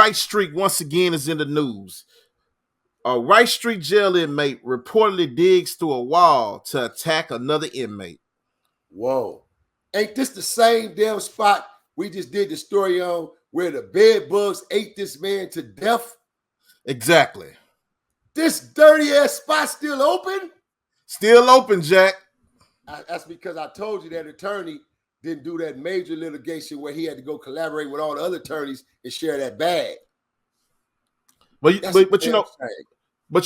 Rice Street once again is in the news. A Rice Street jail inmate reportedly digs through a wall to attack another inmate. Whoa. Ain't this the same damn spot we just did the story on where the bed bugs ate this man to death? Exactly. This dirty ass spot still open? Still open, Jack. That's because I told you that attorney didn't do that major litigation where he had to go collaborate with all the other attorneys and share that bag. But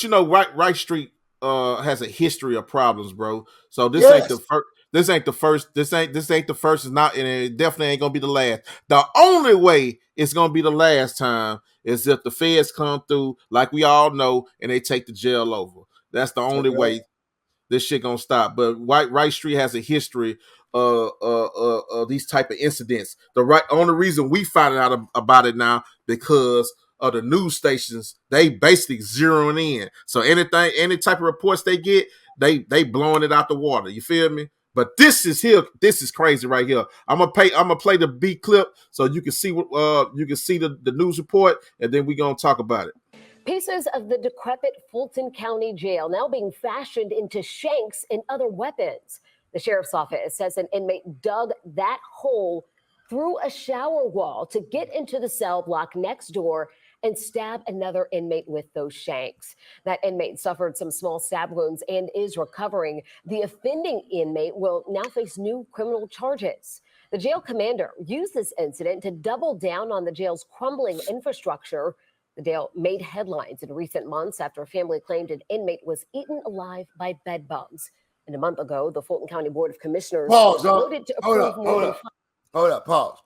you know, Rice Street has a history of problems, bro. So this ain't the first. This ain't the first. This ain't the first. It's not, and it definitely ain't gonna be the last. The only way it's gonna be the last time is if the feds come through, like we all know, and they take the jail over. That's the only way this shit gonna stop. But Rice Street has a history of these type of incidents. The only reason we find out about it now because of the news stations, they basically zeroing in. So any type of reports they get, they blowing it out the water. You feel me? But this is crazy right here. I'm gonna play the beat clip so you can see what the news report, and then we're gonna talk about it. Pieces of the decrepit Fulton County Jail now being fashioned into shanks and other weapons. The sheriff's office says an inmate dug that hole through a shower wall to get into the cell block next door and stab another inmate with those shanks. That inmate suffered some small stab wounds and is recovering. The offending inmate will now face new criminal charges. The jail commander used this incident to double down on the jail's crumbling infrastructure. The jail made headlines in recent months after a family claimed an inmate was eaten alive by bed bugs. And a month ago, the Fulton County Board of Commissioners voted to approve Hold up. Pause.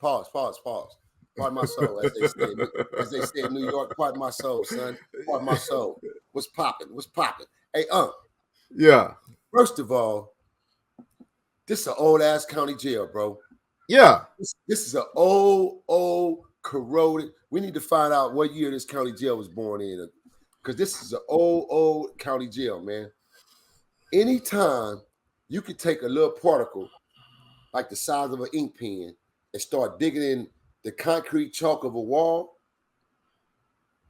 Pardon my soul, as they say in New York. Pardon my soul, son. Pardon my soul. What's popping? Hey, yeah. First of all, this is an old ass county jail, bro. Yeah. This is an old corroded. We need to find out what year this county jail was born in, because this is an old county jail, man. Anytime you could take a little particle like the size of an ink pen and start digging in the concrete chalk of a wall,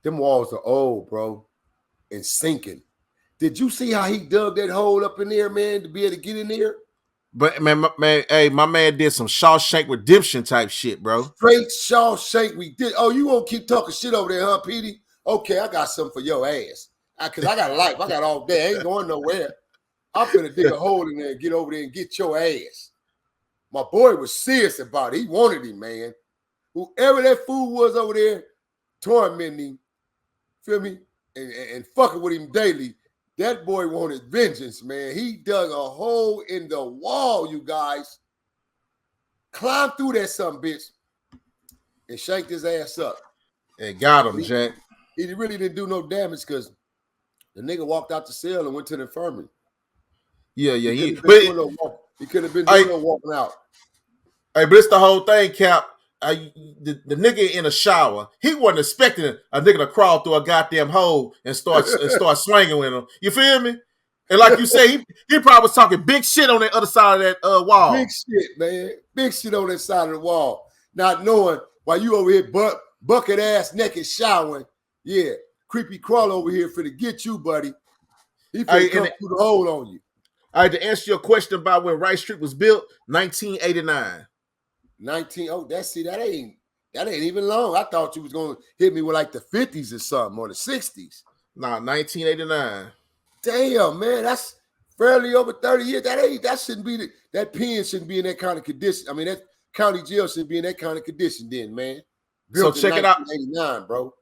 them walls are old, bro, and sinking. Did you see how he dug that hole up in there, man, to be able to get in there? But man, my man did some Shawshank Redemption type shit, bro. Straight Shawshank. We did. Oh, you won't keep talking shit over there, huh, Petey? Okay, I got something for your ass. Because I got a life. I got all day. I ain't going nowhere. I'm finna dig a hole in there and get over there and get your ass. My boy was serious about it. He wanted him, man. Whoever that fool was over there tormenting him, feel me, and fucking with him daily, that boy wanted vengeance, man. He dug a hole in the wall, you guys. Climbed through that son bitch and shanked his ass up. And got him, Jack. He really didn't do no damage because the nigga walked out the cell and went to the infirmary. Yeah. He could have been doing no walking out. Hey, but it's the whole thing, Cap. The nigga in a shower, he wasn't expecting a nigga to crawl through a goddamn hole and start swinging with him. You feel me? And like you say, he probably was talking big shit on the other side of that wall. Big shit, man. Big shit on that side of the wall. Not knowing why you over here bucket ass naked showering. Yeah, creepy crawl over here for to get you, buddy. He finna come through the hole on you. All right, to answer your question about when Rice Street was built, 1989. That ain't even long. I thought you was gonna hit me with like the 50s or something, or the 60s. Nah, 1989. Damn, man, that's fairly over 30 years. That shouldn't be that pen shouldn't be in that kind of condition. I mean, that county jail shouldn't be in that kind of condition then, man. Built so check it out, 1989, bro.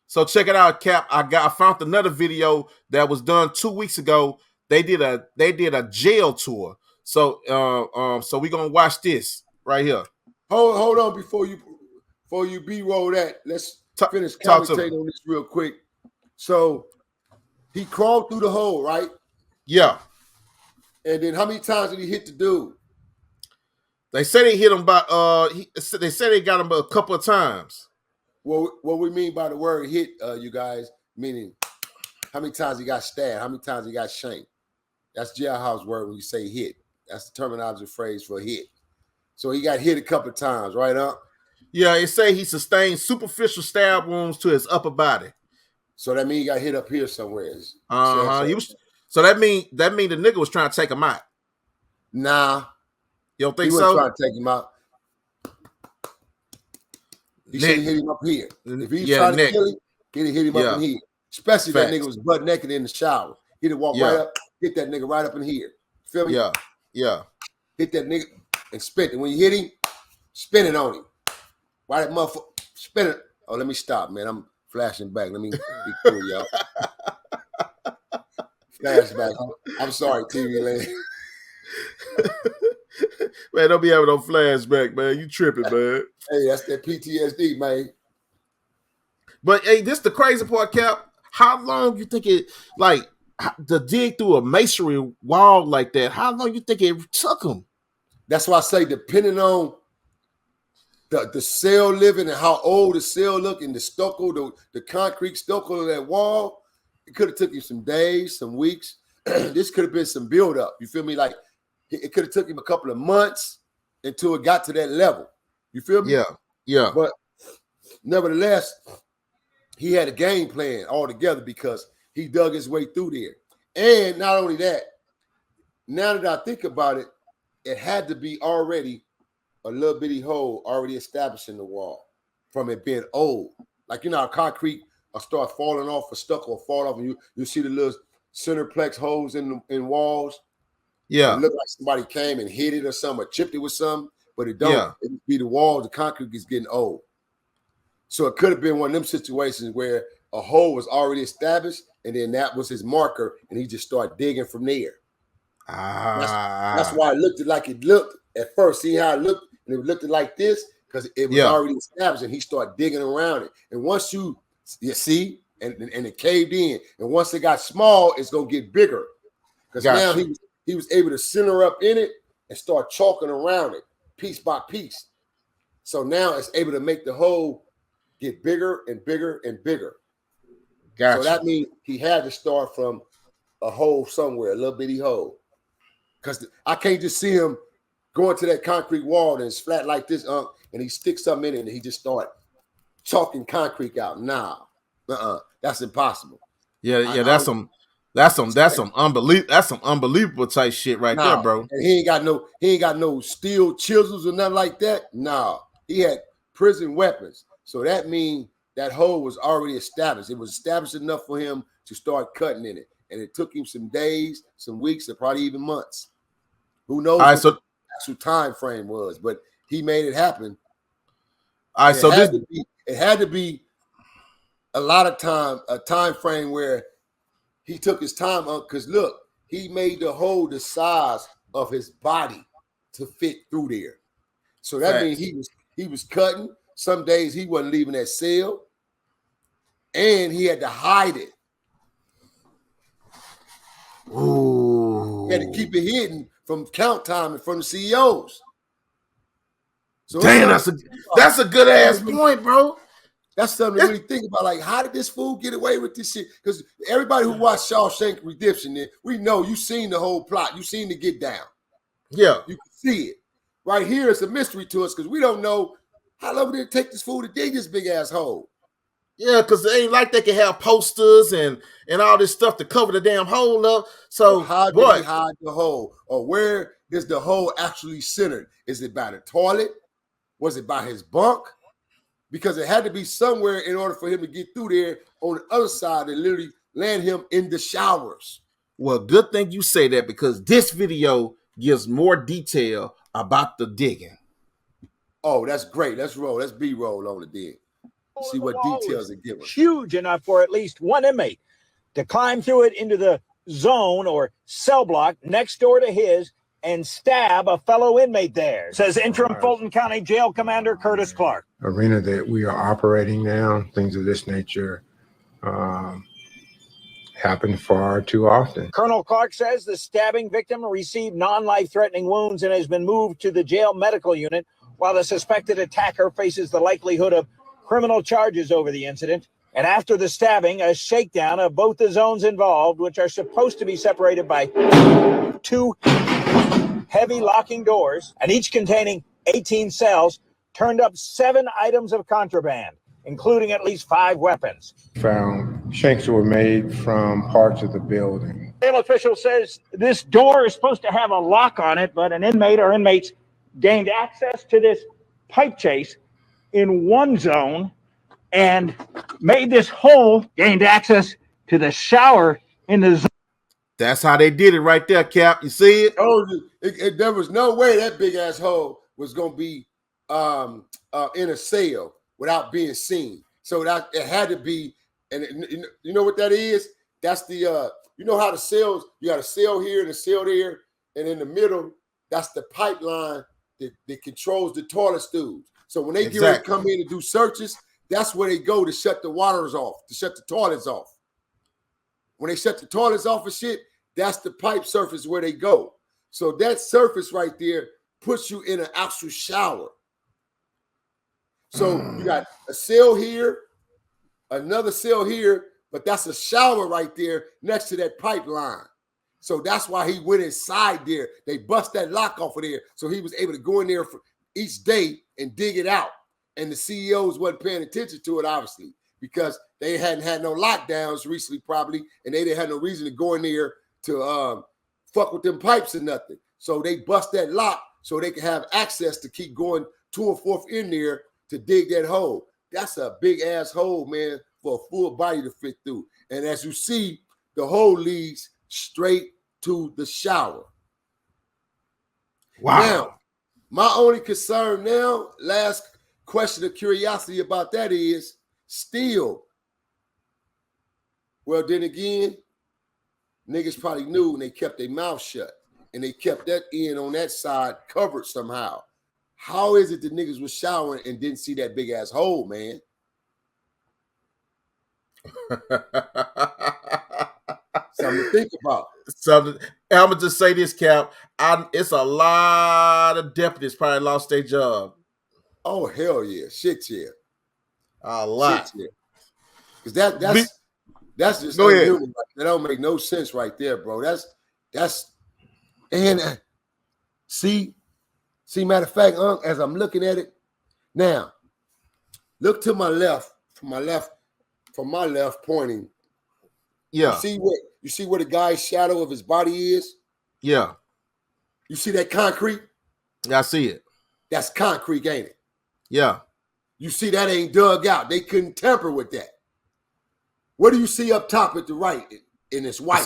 So check it out, Cap. I found another video that was done 2 weeks ago. They did a jail tour. So so we're gonna watch this right here. Hold on before you B-roll that. Let's finish commentating on this real quick. So he crawled through the hole, right? Yeah. And then how many times did he hit the dude? They say they hit him by they say they got him a couple of times. Well, what we mean by the word hit, you guys, meaning how many times he got stabbed, how many times he got shanked. That's jailhouse word when you say hit. That's the terminology phrase for hit. So he got hit a couple of times, right, huh? Yeah, it say he sustained superficial stab wounds to his upper body. So that means he got hit up here somewhere. He was. So that mean the nigga was trying to take him out. Nah, you don't think he wasn't trying to take him out. He should have hit him up here. If he's trying to kill him, he'd hit him up in here. Especially that nigga was butt naked in the shower. He'd have walked right up, hit that nigga right up in here. Feel me? Yeah. Hit that nigga and spin it. When you hit him, spin it on him. Why that motherfucker spin it? Oh, let me stop, man. I'm flashing back. Let me be cool, y'all. Flashback. I'm sorry, TV land. Man, don't be having no flashback, man. You tripping, man. Hey, that's that PTSD, man. But hey, this the crazy part, Cap. How long you think it to dig through a masonry wall like that? How long you think it took him? That's why I say, depending on the cell living and how old the cell look and the stucco, the concrete stucco of that wall, it could have took you some days, some weeks. This could have been some buildup. You feel me? Like it could have took him a couple of months until it got to that level. You feel me? Yeah. But nevertheless, he had a game plan altogether because he dug his way through there. And not only that, now that I think about it, it had to be already a little bitty hole already established in the wall from it being old. Like, you know, how concrete will start falling off or stuck or fall off, and you see the little centerplex holes in walls. Yeah. It looked like somebody came and hit it or something, or chipped it with something, but it don't. Yeah. It be the wall, the concrete is getting old. So it could have been one of them situations where a hole was already established, and then that was his marker, and he just started digging from there. That's why it looked like it looked at first. See how it looked? And it looked like this because it was already established, and he started digging around it. And once you see, and it caved in, and once it got small, it's gonna get bigger. Because now he was able to center up in it and start chalking around it piece by piece. So now it's able to make the hole get bigger and bigger and bigger. So that means he had to start from a hole somewhere, a little bitty hole. Because I can't just see him going to that concrete wall and it's flat like this, and he sticks something in it and he just start chalking concrete out. Nah, that's impossible. That's some unbelievable type shit right there, bro. And he ain't got no steel chisels or nothing like that. Nah, he had prison weapons. So that means that hole was already established. It was established enough for him to start cutting in it. And it took him some days, some weeks, or probably even months. Who knows what the actual time frame was, but he made it happen. All right, so it had to be a lot of time, a time frame where he took his time up, because look, he made the hole the size of his body to fit through there. So that means he was cutting. Some days he wasn't leaving that cell, and he had to hide it. Ooh. He had to keep it hidden from count time and from the CEOs. So damn, that's a good ass point, bro. That's something to really think about. Like, how did this fool get away with this shit? Because everybody who watched Shawshank Redemption, we know you seen the whole plot. You seen the get down. Yeah, you can see it. Right here, it's a mystery to us because we don't know how long did it take this fool to dig this big ass hole. Yeah, because it ain't like they can have posters and all this stuff to cover the damn hole up. So how do they hide the hole? Or where is the hole actually centered? Is it by the toilet? Was it by his bunk? Because it had to be somewhere in order for him to get through there on the other side and literally land him in the showers. Well, good thing you say that, because this video gives more detail about the digging. Oh, that's great. Let's roll. Let's B-roll on the dig. See what details it gives us. Huge enough for at least one inmate to climb through it into the zone or cell block next door to his and stab a fellow inmate there, says interim Fulton County Jail Commander Curtis Clark. Arena that we are operating now, things of this nature happen far too often. Colonel Clark says the stabbing victim received non-life-threatening wounds and has been moved to the jail medical unit, while the suspected attacker faces the likelihood of criminal charges over the incident. And after the stabbing, a shakedown of both the zones involved, which are supposed to be separated by two heavy locking doors, and each containing 18 cells, turned up 7 items of contraband, including at least 5 weapons. Found shanks were made from parts of the building. Jail official says this door is supposed to have a lock on it, but an inmate or inmates gained access to this pipe chase in one zone and made this hole, gained access to the shower in the zone. That's how they did it right there, Cap. You see it? Oh, there was no way that big ass hole was gonna be in a cell without being seen. So that it had to be, and you know what that is? That's the you know how the cells, you got a cell here and a cell there, and in the middle, that's the pipeline that controls the toilet stools. So when they get ready to come in and do searches, that's where they go to shut the waters off, to shut the toilets off. When they shut the toilets off and shit, that's the pipe surface where they go. So that surface right there puts you in an actual shower. So you got a cell here, another cell here, but that's a shower right there next to that pipeline. So that's why he went inside there. They bust that lock off of there. So he was able to go in there for each day and dig it out. And the CEOs wasn't paying attention to it, obviously, because they hadn't had no lockdowns recently, probably, and they didn't have no reason to go in there to fuck with them pipes or nothing. So they bust that lock so they can have access to keep going to and forth in there to dig that hole. That's a big ass hole, man, for a full body to fit through. And as you see, the hole leads straight to the shower. Wow. Now, my only concern now, last question of curiosity about that is still, well, then again, niggas probably knew and they kept their mouth shut and they kept that end on that side covered somehow. How is it the niggas was showering and didn't see that big ass hole, man? Something to think about. I'm gonna just say this, Cap. It's a lot of deputies probably lost their job. Oh hell yeah, shit yeah, a lot. Shit yeah. Because that's just inhuman. That don't make no sense right there, bro. That's and see. Matter of fact, as I'm looking at it now, look to my left, from my left pointing. Yeah. You see where the guy's shadow of his body is? Yeah. You see that concrete? Yeah, I see it. That's concrete, ain't it? Yeah. You see that ain't dug out. They couldn't tamper with that. What do you see up top at the right in this white?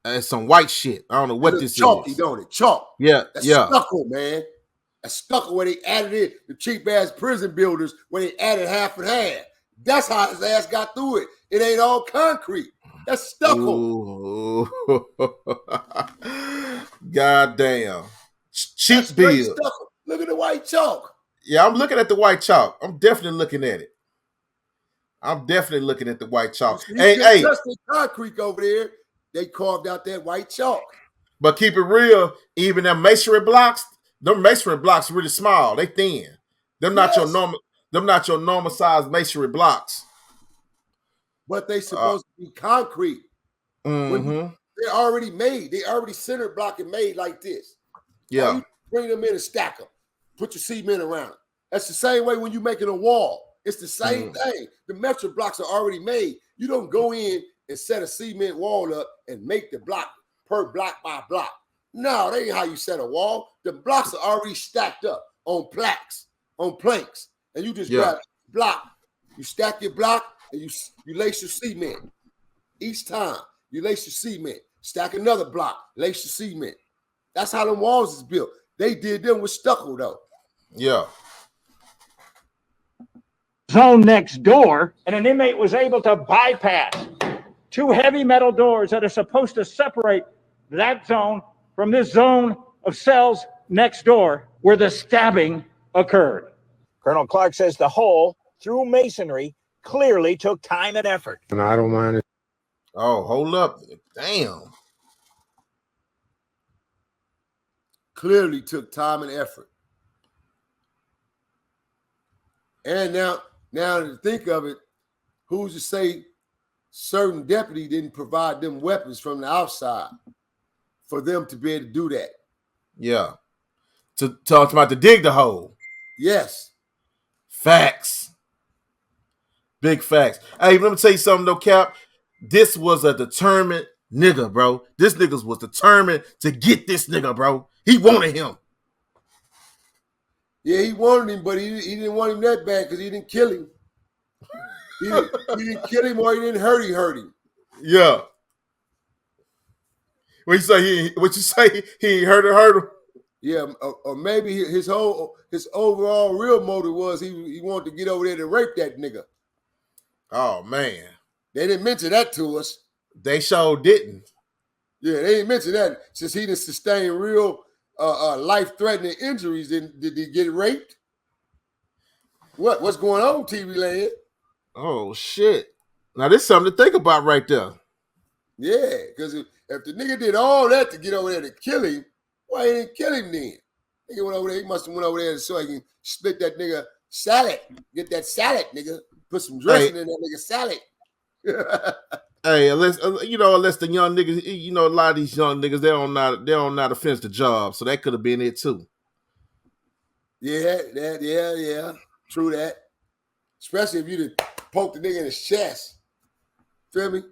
It's some white shit. I don't know what this chalky, is. Don't it? Chalk. Yeah. That's yeah. stucco, man. That's stucco where they added it. The cheap ass prison builders when they added half and half. That's how his ass got through it. It ain't all concrete. That's stucco. God damn. Cheap bill. Look at the white chalk. Yeah, I'm looking at the white chalk. I'm definitely looking at it. I'm definitely looking at the white chalk. Hey, just the concrete over there. They carved out that white chalk. But keep it real, even them masonry blocks really small. They thin. Them not your normal size masonry blocks. But they supposed to be concrete. Mm-hmm. They're already made. They already center block and made like this. Yeah. You bring them in and stack them. Put your cement around it. That's the same way when you're making a wall. It's the same thing. The metro blocks are already made. You don't go in and set a cement wall up and make the block per block by block. No, that ain't how you set a wall. The blocks are already stacked up on planks. And you just grab a block. You stack your block and you lace your cement. Each time you lace your cement. Stack another block. Lace your cement. That's how the walls is built. They did them with stucco though. Yeah. Zone next door, and an inmate was able to bypass 2 heavy metal doors that are supposed to separate that zone from this zone of cells next door where the stabbing occurred. Colonel Clark says the hole through masonry clearly took time and effort. And I don't mind it. Oh, hold up. Damn. Clearly took time and effort. And now to think of it, who's to say certain deputy didn't provide them weapons from the outside for them to be able to do that? Yeah. To talk about to dig the hole. Yes. Facts. Big facts. Hey, let me tell you something though, Cap. This was a determined nigga, bro. This nigga was determined to get this nigga, bro. He wanted him. Yeah, he wanted him, but he didn't want him that bad because he didn't kill him. He didn't kill him or he didn't hurt him. Yeah. What you say? He ain't hurt him? Yeah, or maybe his overall real motive was he wanted to get over there to rape that nigga. Oh man, they didn't mention that to us. They sure didn't. Yeah, they didn't mention that since he didn't sustain real life-threatening injuries. Did he get raped? What's going on, TV land? Oh shit! Now this is something to think about right there. Yeah, because if the nigga did all that to get over there to kill him, why he didn't kill him then? Nigga went over there. He must have went over there so he can split that nigga salad. Get that salad, nigga. Put some dressing in that nigga salad. Hey, unless the young niggas, a lot of these young niggas, they don't know how to finish the job, so that could have been it too. Yeah, true that. Especially if you poke the nigga in his chest. Feel me?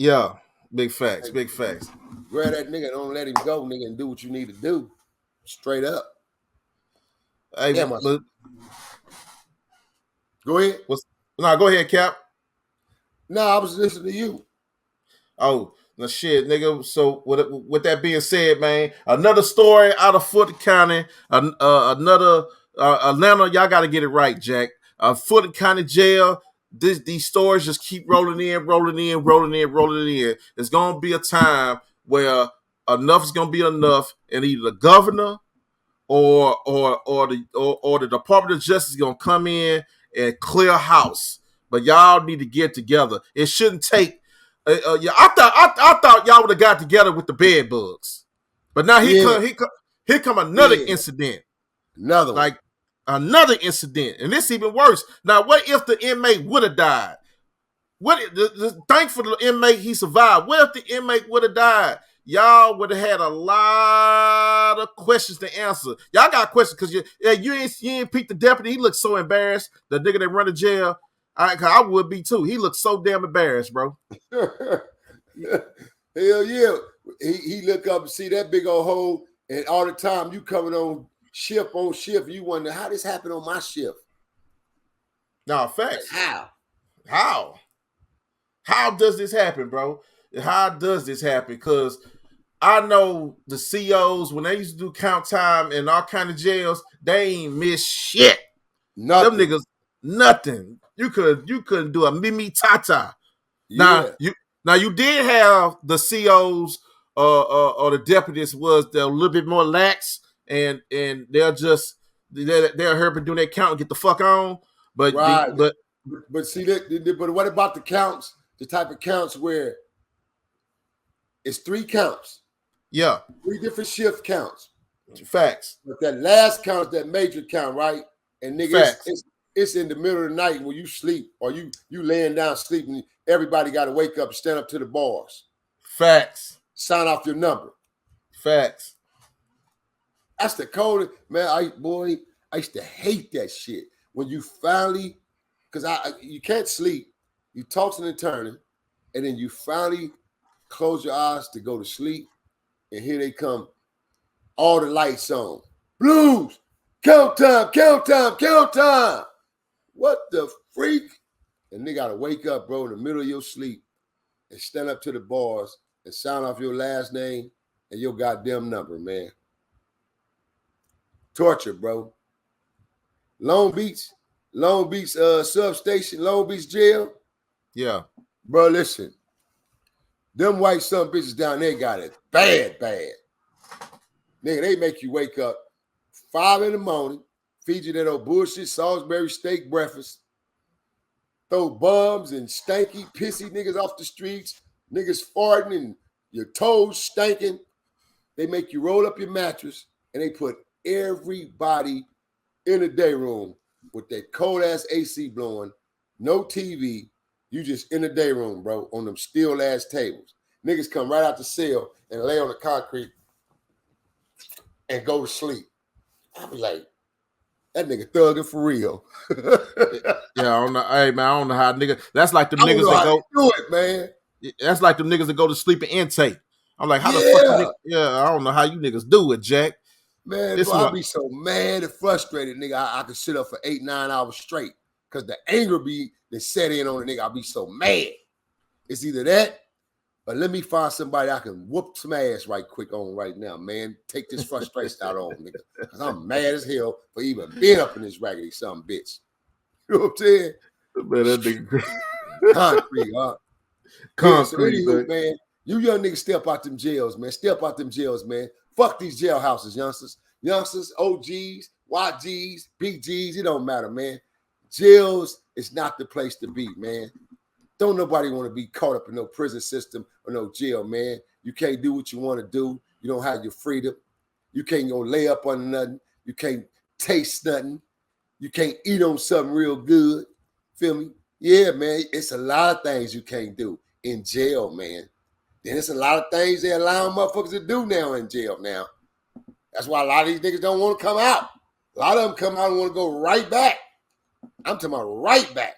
Yeah, big facts, big facts. Grab that nigga, don't let him go, nigga, and do what you need to do. Straight up. Hey, go ahead. Go ahead, Cap. No, I was listening to you. Oh, no shit, nigga. So with that being said, man, another story out of Fulton County, another Atlanta. Y'all got to get it right, Jack. Fulton County Jail. These stories just keep rolling in. There's gonna be a time where enough is gonna be enough, and either the governor or the Department of Justice is gonna come in and clear house. But y'all need to get together. It shouldn't take. I thought y'all would have got together with the bed bugs, but now here come another incident. Another one. Like another incident, and this even worse. Now, what if the inmate would have died? Thankful the inmate he survived. What if the inmate would have died? Y'all would have had a lot of questions to answer. Y'all got questions because you ain't peeped the deputy. He looked so embarrassed. The nigga that run the jail. I would be too. He looked so damn embarrassed, bro. Hell yeah. He look up and see that big old hole, and all the time you coming on shift, you wonder how this happened on my shift. No, facts. How does this happen, bro? How does this happen? Because I know the COs, when they used to do count time in all kind of jails, they ain't miss shit. Nothing. Them niggas, nothing. You couldn't do a mimi tata. Yeah. Now you did have the COs or the deputies was they're a little bit more lax and they'll hurry up and do their count and get the fuck on. But right. But see that. But what about the counts? The type of counts where it's 3 counts. Yeah. 3 different shift counts. Facts. But that last count is that major count, right? And nigga, it's in the middle of the night when you sleep or you laying down sleeping. Everybody got to wake up, stand up to the bars. Facts. Sign off your number. Facts. That's the coldest, man. I used to hate that shit when you finally, because you can't sleep. You tossing and turning, and then you finally close your eyes to go to sleep, and here they come, all the lights on. Blues, count time. What the freak? And they got to wake up, bro, in the middle of your sleep and stand up to the bars and sign off your last name and your goddamn number, man. Torture, bro. Long Beach substation, Long Beach jail. Yeah. Bro, listen. Them white son bitches down there got it bad. Nigga, they make you wake up 5 in the morning, feed you that old bullshit Salisbury steak breakfast, throw bums and stanky, pissy niggas off the streets, niggas farting and your toes stinking. They make you roll up your mattress and they put everybody in the day room with that cold ass AC blowing, no TV. You just in the day room, bro, on them steel ass tables. Niggas come right out the cell and lay on the concrete and go to sleep. I be like, That nigga thugging for real. Yeah, I don't know. Hey man, I don't know how niggas. That's like them I don't niggas know that how go. to do it, man. That's like them niggas that go to sleep in intake. I'm like, how the fuck? Yeah, I don't know how you niggas do it, Jack. Man, bro, I be so mad and frustrated, nigga. I could sit up for 8-9 hours straight because the anger be that set in on the nigga. I be so mad. It's either that or let me find somebody I can whoop some ass right quick on right now, man. Take this frustration out on, nigga. Because I'm mad as hell for even being up in this raggedy son bitch. You know what I'm saying? Man, that nigga. Concrete, huh? Concrete, yeah, so anywho, man. You young niggas step out them jails, man. Step out them jails, man. Fuck these jailhouses, youngsters. Youngsters, OGs, YGs, BGs, it don't matter, man. Jails is not the place to be, man. Don't nobody want to be caught up in no prison system or no jail, man. You can't do what you want to do. You don't have your freedom. You can't go lay up on nothing. You can't taste nothing. You can't eat on something real good. Feel me? Yeah, man. It's a lot of things you can't do in jail, man. Then it's a lot of things they allow motherfuckers to do now in jail now. That's why a lot of these niggas don't want to come out. A lot of them come out and want to go right back. I'm talking about right back.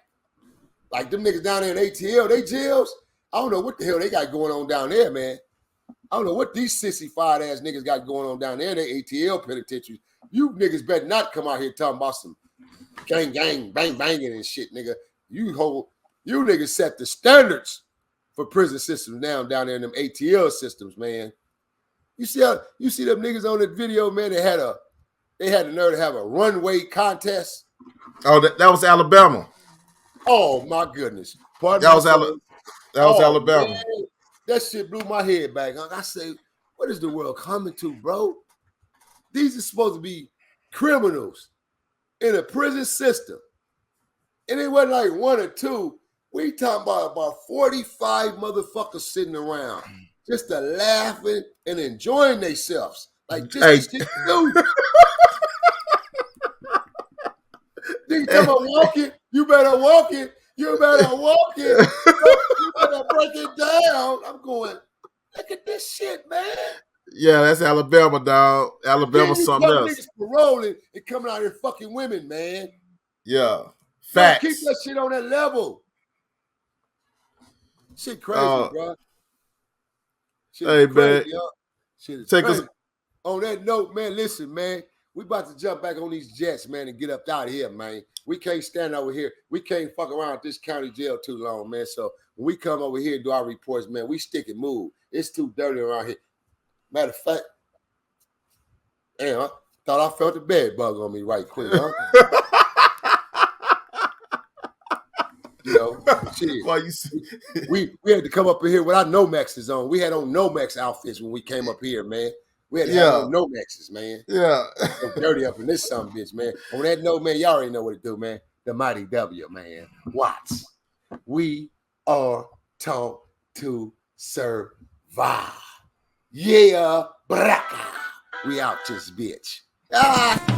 Like them niggas down there in ATL, they jails. I don't know what the hell they got going on down there, man. I don't know what these sissy-fied ass niggas got going on down there in their ATL penitentiaries. You niggas better not come out here talking about some gang, bang, banging and shit, nigga. You niggas set the standards for prison systems now down there in them ATL systems, man. You see them niggas on that video, man? They had the nerve to have a runway contest. Oh, that was Alabama. Oh my goodness! That was Alabama. Man, that shit blew my head back. I say, what is the world coming to, bro? These are supposed to be criminals in a prison system, and it wasn't like one or two. We talking about 45 motherfuckers sitting around just laughing and enjoying themselves. Like just shit to do. Nigga talking about walking, you better walk it. You better walk it. You better break it down. I'm going, look at this shit, man. Yeah, that's Alabama, dog. Alabama's something else. Niggas paroling and coming out here fucking women, man. Yeah. Facts. Keep that shit on that level. Shit crazy, bro. Shit crazy, man. Shit is take crazy. us. On that note, man, listen, man. We about to jump back on these jets, man, and get up out of here, man. We can't stand over here. We can't fuck around at this county jail too long, man. So when we come over here and do our reports, man, we stick and move. It's too dirty around here. Matter of fact, damn, I thought I felt a bed bug on me right quick, huh? You know, shit. Why you see? we had to come up in here with our Nomexes on. We had on Nomex outfits when we came up here, man. We had to have on Nomexes, man. Yeah. So dirty up in this son bitch, man. On that note, man, y'all already know what to do, man. The mighty W, man. Watts. We are taught to survive. Yeah, braka. We out this bitch. Ah!